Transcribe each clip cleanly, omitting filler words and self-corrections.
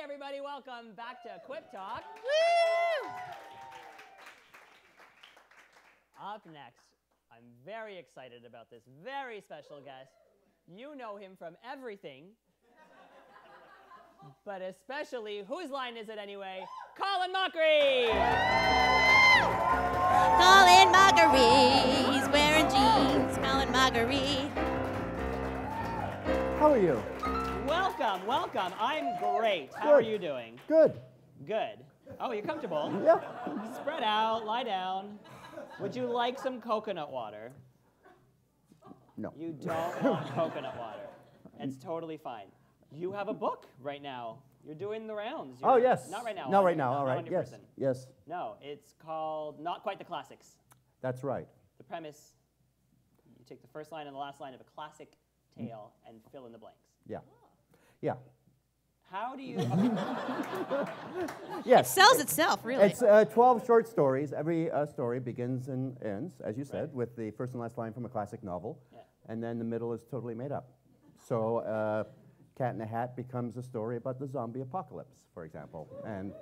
everybody, welcome back to Quip Talk. Woo! Up next, I'm very excited about this very special guest. You know him from everything, but especially, whose line is it anyway? Colin Mochrie! Colin Mochrie, he's wearing jeans. Colin Mochrie. How are you? Welcome, welcome. I'm great. How are you doing? Good. Good. Oh, you're comfortable. Yeah. Spread out, lie down. Would you like some coconut water? No. You don't want coconut water. It's totally fine. You have a book right now. You're doing the rounds. Oh, yes. Not right now. Not right now. Not All right. on your Yes. person. Yes. No, it's called Not Quite the Classics. That's right. The premise, you take the first line and the last line of a classic tale and fill in the blanks. Yeah. Yeah. How do you... Yes. Sells itself, really. It's 12 short stories. Every story begins and ends, as you said, with the first and last line from a classic novel. Yeah. And then the middle is totally made up. So Cat in a Hat becomes a story about the zombie apocalypse, for example. And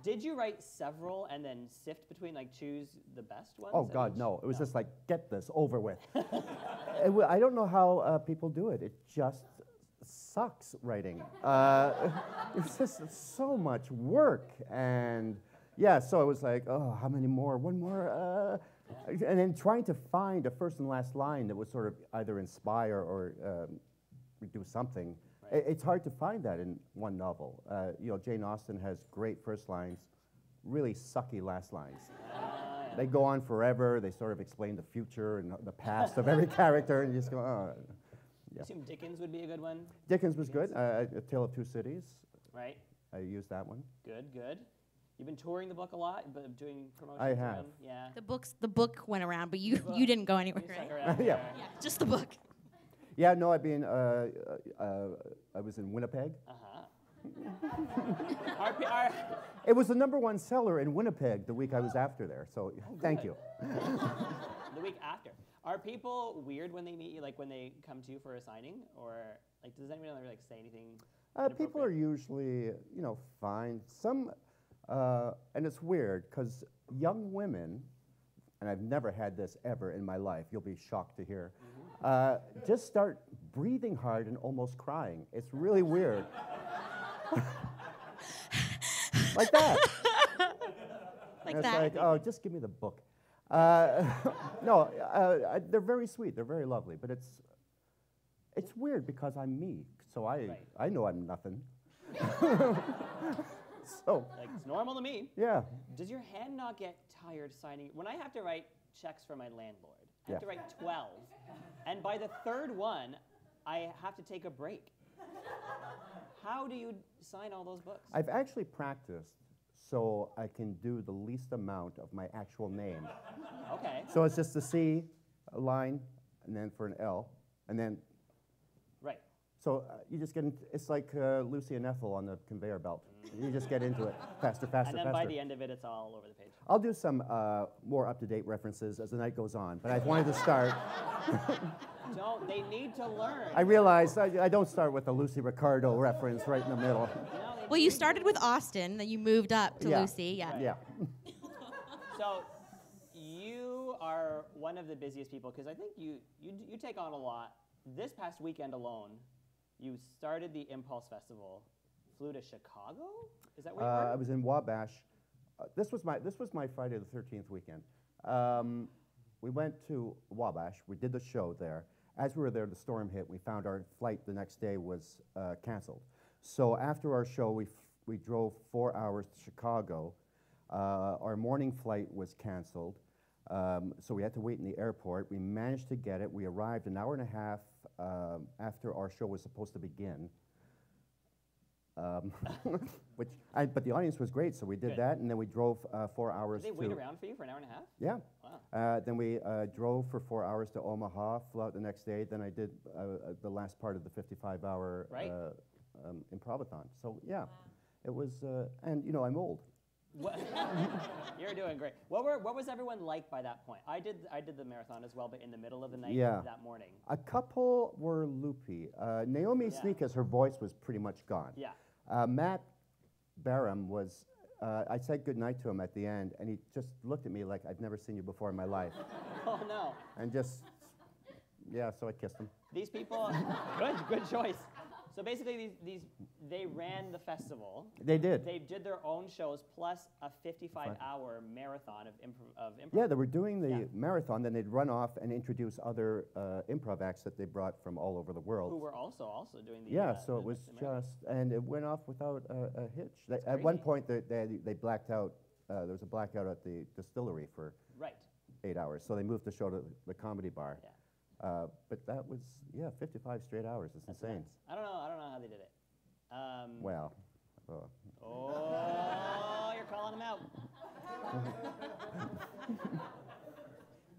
Did you write several and then sift between, like, choose the best ones? oh, God, no. It was just like, get this over with. I don't know how people do it. It just sucks writing. It's just so much work. And yeah, so it was like, oh, how many more? One more? And then trying to find a first and last line that would sort of either inspire or do something. Right. It's hard to find that in one novel. You know, Jane Austen has great first lines, really sucky last lines. Yeah. They go on forever. They sort of explain the future and the past of every character, and you just go, oh. I assume Dickens would be a good one, Dickens was good. A Tale of Two Cities. right? I used that one. Good, good. You've been touring the book a lot, but doing promotions. I have. around? Yeah. The book went around, but you didn't go anywhere, You right? stuck around Yeah. there. Yeah, just the book. Yeah, no, I've been. I was in Winnipeg. Our, It was the #1 seller in Winnipeg the week I was after there. So thank you. the week after. Are people weird when they meet you, like when they come to you for a signing? Or like does anyone ever like say anything? People are usually, you know, fine. Some, and it's weird because young women, and I've never had this ever in my life. You'll be shocked to hear. Just start breathing hard and almost crying. It's really weird. Like that. Like And it's that. like, oh, just give me the book. No, they're very sweet. They're very lovely. But it's weird because I'm me. So I know I'm nothing. So Like it's normal to me. yeah. Does your hand not get tired signing? When I have to write checks for my landlord, I have to write 12, and by the third one, I have to take a break. How do you sign all those books? I've actually practiced so I can do the least amount of my actual name. Okay. So it's just a C, a line, and then for an L, and then, Right. so you just get into, it's like Lucy and Ethel on the conveyor belt. You just get into it faster, faster, And then faster. by the end of it, it's all over the page. I'll do some more up-to-date references as the night goes on, but I wanted to start. They need to learn. I realize I don't start with the Lucy Ricardo reference right in the middle. Well, you started with Austin, then you moved up to Yeah. Lucy. Yeah. Yeah. So you are one of the busiest people because I think you take on a lot. This past weekend alone, you started the Impulse Festival, flew to Chicago. Is that where you were? I was in Wabash. This was my Friday the 13th weekend. We went to Wabash. We did the show there. As we were there, the storm hit. We found our flight the next day was canceled. So after our show, we drove 4 hours to Chicago. Our morning flight was canceled, so we had to wait in the airport. We managed to get it. We arrived an hour and a half after our show was supposed to begin. But the audience was great, so we did Good. that, and then we drove 4 hours. Did they wait around for you for an hour and a half? Yeah. Wow. Then we drove for 4 hours to Omaha, flew out the next day. Then I did the last part of the 55-hour Right. improvathon. So yeah, it was, and you know, I'm old. What? You're doing great. What was everyone like by that point? I did the marathon as well, but in the middle of the night Yeah. that morning. A couple were loopy. Naomi Yeah. Sneakus, her voice was pretty much gone. Yeah. Matt Barham was, I said goodnight to him at the end, and he just looked at me like I've never seen you before in my life. Oh no. And just, yeah, so I kissed him. These people, good choice. So basically, they ran the festival. They did. They did their own shows plus a 55-hour marathon of improv. Yeah, they were doing the Yeah. marathon, then they'd run off and introduce other improv acts that they brought from all over the world. Who were also doing the. Yeah, so it was the marathon. just, and it went off without a hitch. That's At one crazy. point, they blacked out, there was a blackout at the distillery for Right. 8 hours, so they moved the show to the comedy bar. Yeah. But that was, 55 straight hours. It's That's insane. nuts. I don't know how they did it. Well, Oh, you're calling them out.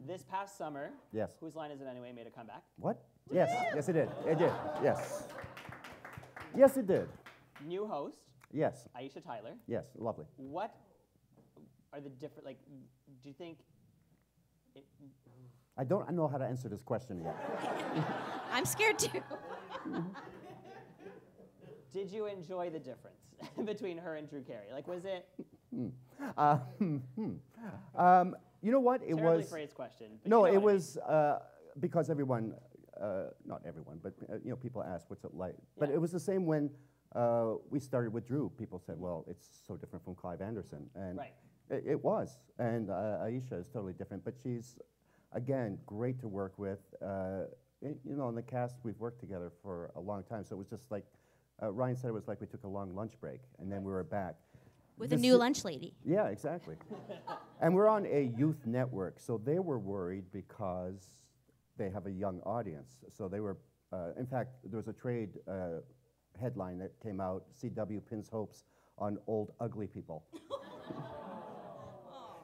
This past summer, yes. Whose Line Is It Anyway made a comeback. What? Yes, yes it did. It did, yes. Yes, it did. New host, Yes, Aisha Tyler. yes, lovely. What are the different, like, do you think, I don't know how to answer this question yet. I'm scared too. did you enjoy the difference between her and Drew Carey? Like, was it, You know what? It terribly was. phrased question. But No, you know it what I mean. was because everyone, not everyone, but people ask what's it like. But Yeah. it was the same when we started with Drew. People said, "Well, it's so different from Clive Anderson," and Right. it was. And Aisha is totally different, but she's again great to work with. In the cast, we've worked together for a long time, so it was just like Ryan said. It was like we took a long lunch break, and then we were back. With a The new si- lunch lady. Yeah, exactly. And we're on a youth network, so they were worried because they have a young audience. So they were, in fact, there was a trade headline that came out, CW pins hopes on old ugly people.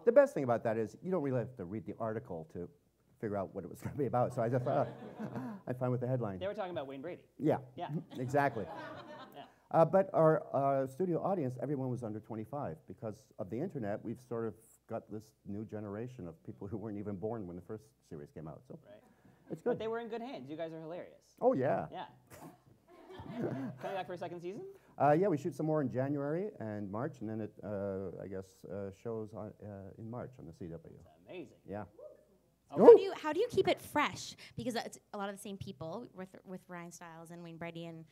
The best thing about that is you don't really have to read the article to figure out what it was going to be about. So I just thought, I'm fine with the headline. They were talking about Wayne Brady. Yeah, Yeah. exactly. Yeah. But our studio audience, everyone was under 25. Because of the internet, we've sort of got this new generation of people who weren't even born when the first series came out. So Right. it's But good. they were in good hands. You guys are hilarious. Oh, yeah. Yeah. Coming back for a second season? Yeah, we shoot some more in January and March, and then it, I guess, shows on, in March on the CW. It's amazing. Yeah. How do you keep it fresh? Because it's a lot of the same people with Ryan Stiles and Wayne Brady and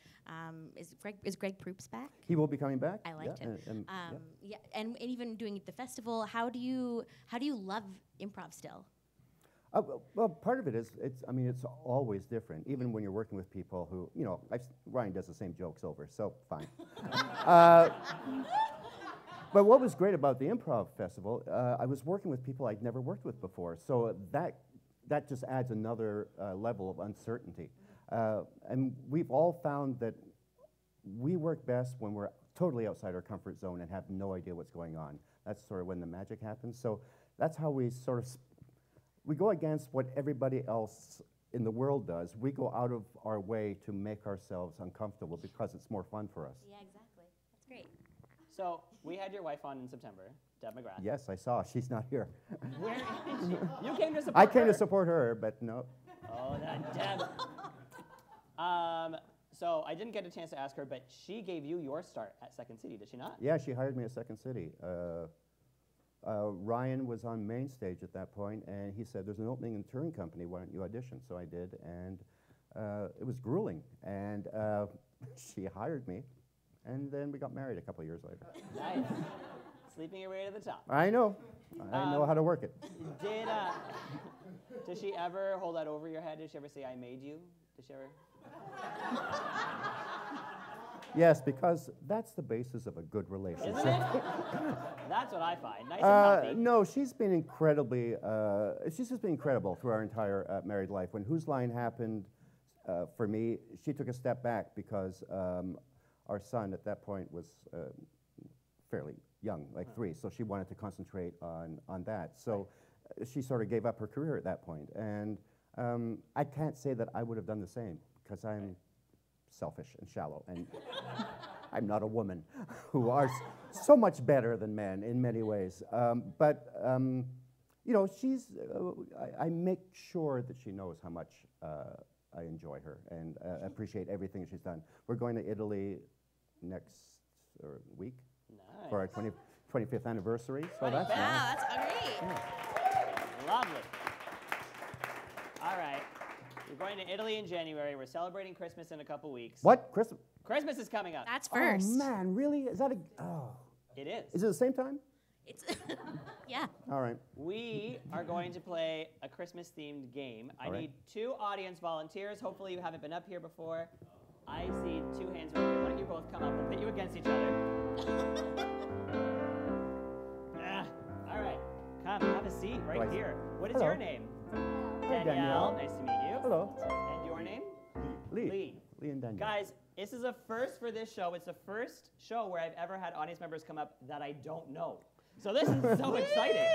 is Greg Proops back? He will be coming back. I liked yeah, him. and Yeah, and even doing the festival. How do you love improv still? Well, part of it is, it's always different, even when you're working with people who, Ryan does the same jokes over, so fine. But what was great about the improv festival, I was working with people I'd never worked with before, so that just adds another level of uncertainty. And we've all found that we work best when we're totally outside our comfort zone and have no idea what's going on. That's sort of when the magic happens. So that's how we sort of, we go against what everybody else in the world does. We go out of our way to make ourselves uncomfortable because it's more fun for us. Yeah, exactly. That's great. So we had your wife on in September, Deb McGrath. Yes, I saw. She's not here. Where is she? You came to support I came her. to support her, but no. Oh, that Deb. So I didn't get a chance to ask her, but she gave you your start at Second City, did she not? Yeah, she hired me at Second City. Ryan was on main stage at that point, and he said, "There's an opening in the touring company. Why don't you audition?" So I did, and it was grueling. And she hired me, and then we got married a couple of years later. Nice. Sleeping your way to the top. I know. I know how to work it. Did she ever hold that over your head? Did she ever say, "I made you"? Did she ever? Yes, because that's the basis of a good relationship. Isn't it? That's what I find. Nice and healthy. No, she's been incredibly, she's just been incredible through our entire married life. When Whose Line happened, for me, she took a step back because our son at that point was fairly young, like 3, so she wanted to concentrate on that. So she sort of gave up her career at that point. And I can't say that I would have done the same because I'm selfish and shallow, and I'm not a woman who are so much better than men in many ways. But she's, I make sure that she knows how much I enjoy her and appreciate everything she's done. We're going to Italy next week, for our 25th anniversary. So that's Wow, nice. that's great. Lovely. All right. We're going to Italy in January. We're celebrating Christmas in a couple weeks. What? Christmas? Christmas is coming up. That's first. Oh, man, really? Is that a... Oh. It is. Is it the same time? It's yeah. All right. We are going to play a Christmas-themed game. I All right. need 2 audience volunteers. Hopefully you haven't been up here before. I see 2 hands over here. Why don't you both come up? We'll pit you against each other. All right. Come, have a seat right Right. here. What is Hello. your name? Hi, Danielle. Nice to meet you. Hello. And your name? Lee. Lee and Danielle. Guys, this is a first for this show. It's the first show where I've ever had audience members come up that I don't know. So this is so exciting.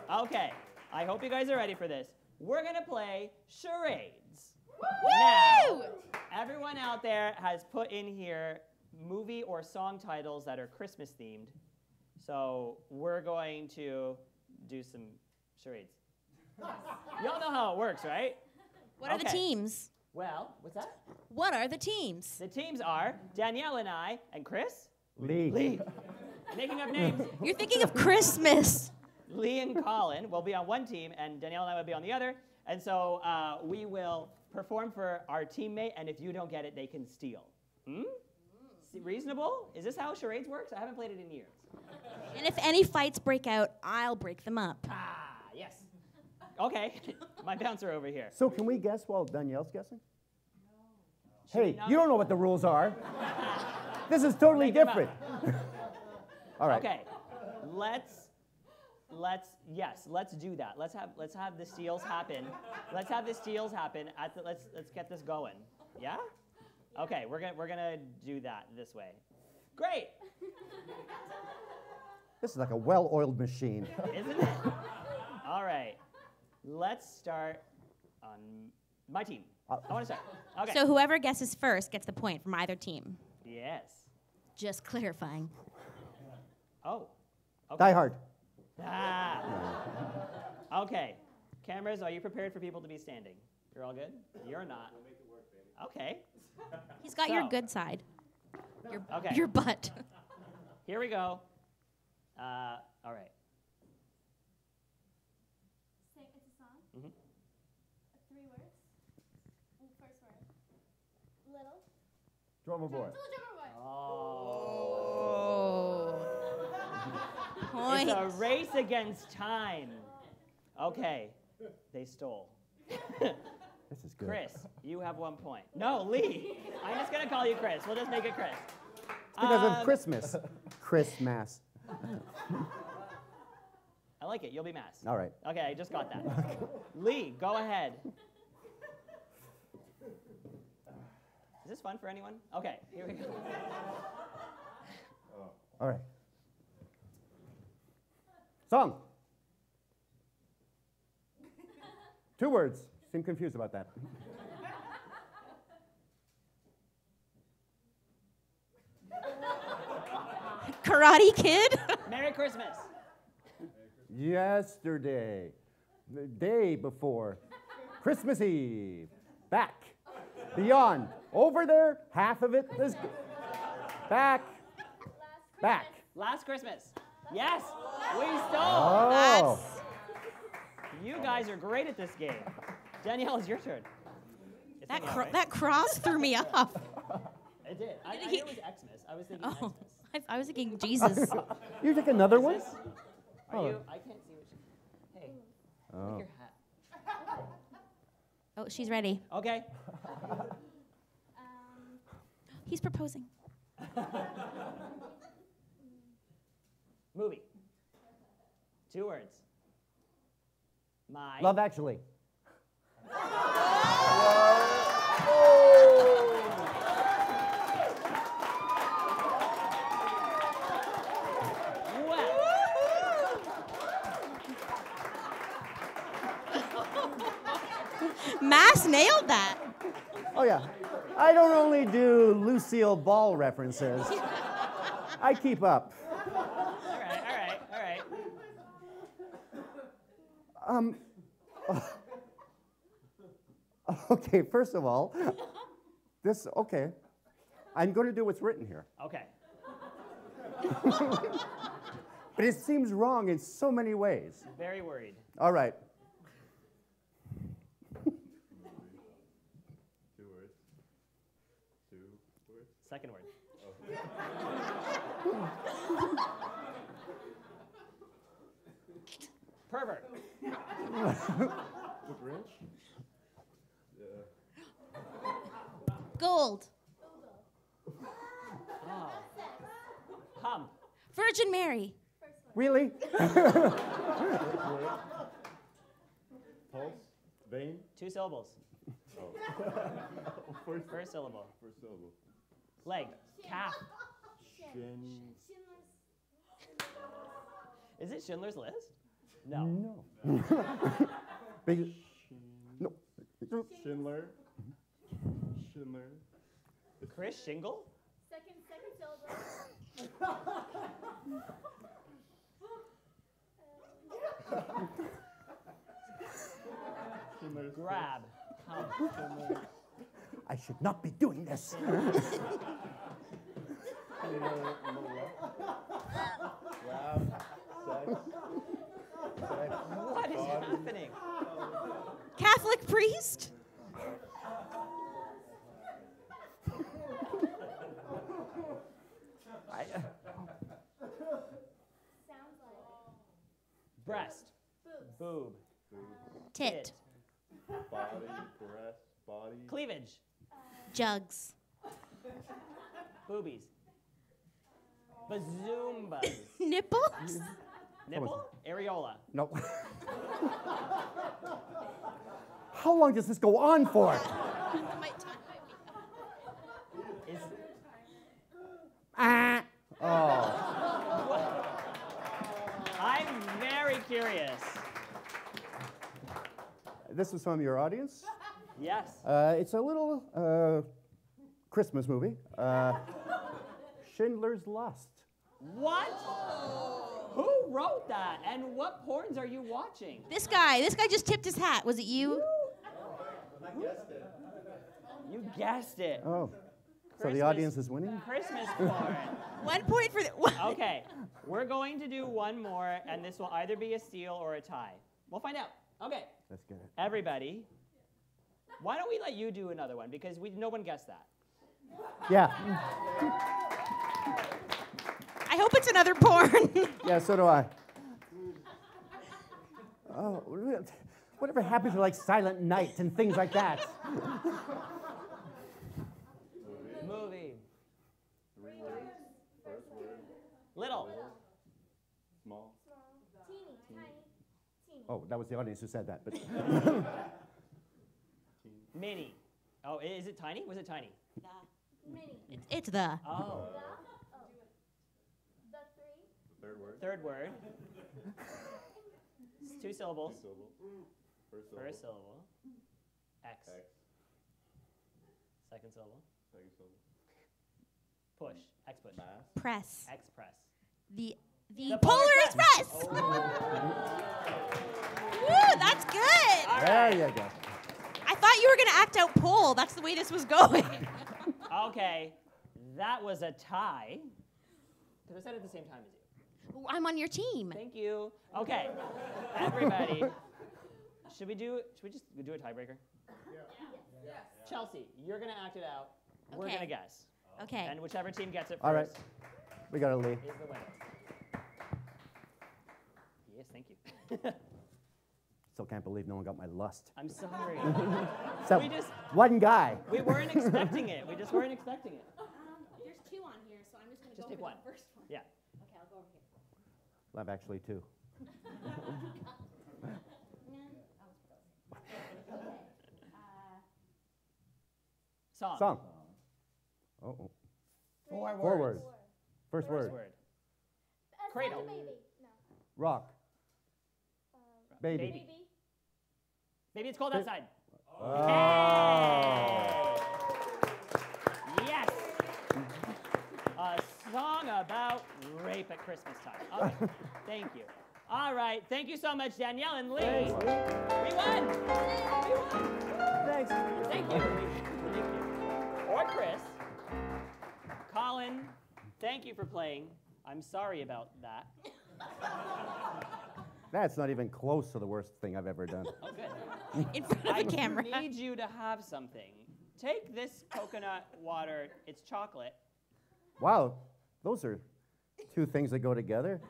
Okay, I hope you guys are ready for this. We're gonna play charades. Now, everyone out there has put in here movie or song titles that are Christmas themed. So we're going to do some charades. Y'all know how it works, right? What are the Okay. teams? Well, what's that? What are the teams? The teams are Danielle and I and Chris. Lee. Lee. Making up names. You're thinking of Christmas. Lee and Colin will be on one team, and Danielle and I will be on the other. And so we will perform for our teammate, and if you don't get it, they can steal. Reasonable? Is this how charades works? I haven't played it in years. And if any fights break out, I'll break them up. Ah, yes. Okay, my bouncer over here. So can we guess while Danielle's guessing? Should we Hey, not? you don't know what the rules are. This is totally Make 'em different. All right. Okay, let's do that. Let's have the steals happen. Let's have the steals happen. Let's get this going. Yeah? Okay, we're gonna do that this way. Great, This is like a well-oiled machine. isn't it? All right, let's start on my team. I want to start. Okay. So whoever guesses first gets the point from either team. Yes. Just clarifying. Oh. Okay. Die Hard. Ah. Okay. Cameras, are you prepared for people to be standing? You're all good? You're not. We'll make it work, baby. Okay. He's got your So- good side. Okay. Your butt. Here we go. All right. It's a song. Mhm. 3 words. First word. Little. Drummer boy. Little drummer boy. Oh. Point. It's a race against time. Okay. They stole. This is good. Chris, you have 1 point. No, Lee. I'm just going to call you Chris. We'll just make it Chris. Because of Christmas. Christmas. I like it. You'll be masked. All right. Okay, I just got that. Lee, go ahead. Is this fun for anyone? Okay, here we go. All right. Song. 2 words. Seem confused about that. Karate Kid? Merry Christmas. Yesterday. The day before. Christmas Eve. Back. Beyond. Over there. Half of it. This. Back. Back. Last Christmas. Yes, we stole. Oh. That's You guys are great at this game. Danielle, it's your turn. It's that hanging out, right? that cross threw me off. It did. I Did knew he- it was Xmas. I was thinking Oh, Xmas. I was thinking Jesus. You take another Is one? this- Are Oh. you? I can't see what you. Hey, Oh. take your hat. Oh, she's ready. Okay. He's proposing. Movie. 2 words. My. Love Actually. Mass nailed that. Oh, yeah. I don't only do Lucille Ball references. I keep up. All right. Okay, first of all, okay. I'm going to do what's written here. Okay. But it seems wrong in so many ways. Very worried. All right. 2 words. 2 words. Second word. Pervert. The Grinch? Yeah. Gold. Oh. Hump. Virgin Mary. Really? Pulse? Vein? 2 syllables. Oh. First syllable. First syllable. Leg. Calf. Shin. Is it Schindler's List? No. No. Big, no. Schindler. Schindler. Chris Shingle? Second syllable. Schindler's Grab. Hump. Schindler. I should not be doing this. Schindler. Grab. Sex. What is happening? Catholic priest. Sounds like Breast. boobs. Boob. Tit. Body. Breast. Body. Cleavage. Jugs. Boobies. Bazoombas. Nipples. Nipple? Areola. No. How long does this go on for? Is Ah. Oh. I'm very curious. This is from your audience. Yes. It's a little Christmas movie. Schindler's Lust. What? Who wrote that? And what porns are you watching? This guy just tipped his hat. Was it you? You guessed it. Oh. So Christmas- the audience is winning? Christmas porn. 1 point for the. Okay, we're going to do one more, and this will either be a steal or a tie. We'll find out. Okay, Let's get it. everybody, why don't we let you do another one, because no one guessed that. Yeah. I hope it's another porn. Yeah, so do I. Oh, whatever happened to like Silent Night and things like that? Movie. 3 words. First word. Little. Small. Teeny, tiny, teeny. Oh, that was the audience who said that. But Mini. Oh, is it tiny? Was it tiny? Mini. It's the. Oh. The 3. Third word. Third word. It's 2 syllables. Syllable. First syllable. First syllable. X. X. Second syllable. Second syllable. Push. X push. Mass. Press. X press. The The Polar Polar Express. Woo, that's good. All there right. you go. I thought you were gonna act out pole. That's the way this was going. Okay, that was a tie. Because I said it at the same time as you. I'm on your team. Thank you. Okay, everybody. Should we just do a tiebreaker? Yeah. Chelsea, you're gonna act it out. We're Okay. gonna guess. Okay. And whichever team gets it first All right. We got to leave. is the winner. Yes, thank you. Still can't believe no one got my lust. I'm sorry. So, We just- one guy. We weren't expecting it. We just weren't expecting it. There's 2 on here, so I'm just gonna Just take one. first one. Yeah. Okay, I'll go over here. I've actually two. Song. Song. Oh. 4 words. 4 words. First First word. word. A Cradle. Baby. No. Rock. Baby. Baby. Baby. Maybe it's cold outside. Oh. Yes. A song about rape at Christmas time. Okay. Thank you. All right. Thank you so much, Danielle and Lee. Thanks, Lee. We won. We won. Thanks. Thank you. Thank you. Or Chris. Colin, thank you for playing. I'm sorry about that. That's not even close to the worst thing I've ever done. Oh, good. In front of I the camera. need you to have something. Take this coconut water. It's chocolate. Wow, those are two things that go together.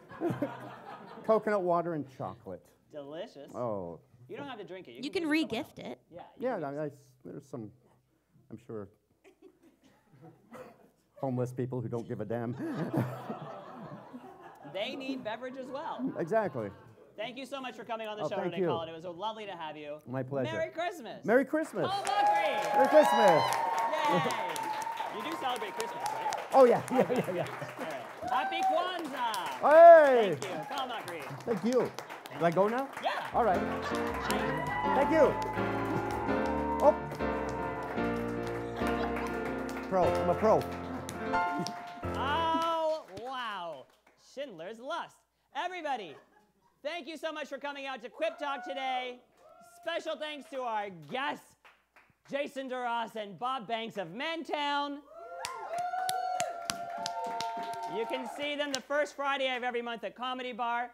Coconut water and chocolate. Delicious. Oh. You don't have to drink it. You can give it to someone re-gift else. it. Yeah. Yeah, there's some, I'm sure, homeless people who don't give a damn. They need beverage as well. Exactly. Thank you so much for coming on the Oh, show thank today, you. Colin. It was so lovely to have you. My pleasure. Merry Christmas. Merry Christmas. Colin Mochrie. Merry Christmas. Yay. You do celebrate Christmas, right? Oh, yeah. All right. Happy Kwanzaa. Hey. Thank you. Colin Mochrie. Thank you. Do I go now? Yeah. All right. Bye. Thank you. Oh. Pro. I'm a pro. Oh, wow. Schindler's Lust. Everybody, thank you so much for coming out to Quip Talk today. Special thanks to our guests, Jason DeRosse and Bob Banks of Mantown. You can see them the first Friday of every month at Comedy Bar.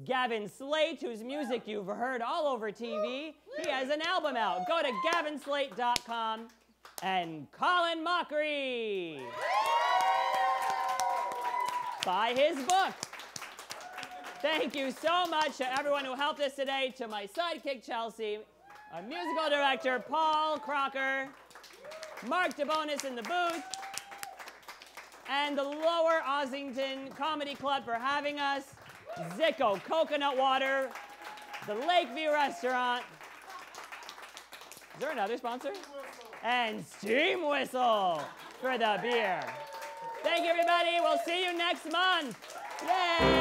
Gavin Slate, whose music you've heard all over TV. He has an album out. Go to gavinslate.com. And Colin Mochrie. Buy his book. Thank you so much to everyone who helped us today, to my sidekick, Chelsea, our musical director, Paul Crocker, Mark DeBonis in the booth, and the Lower Ossington Comedy Club for having us, Zico Coconut Water, the Lakeview Restaurant. Is there another sponsor? And Steamwhistle for the beer. Thank you, everybody. We'll see you next month. Yay!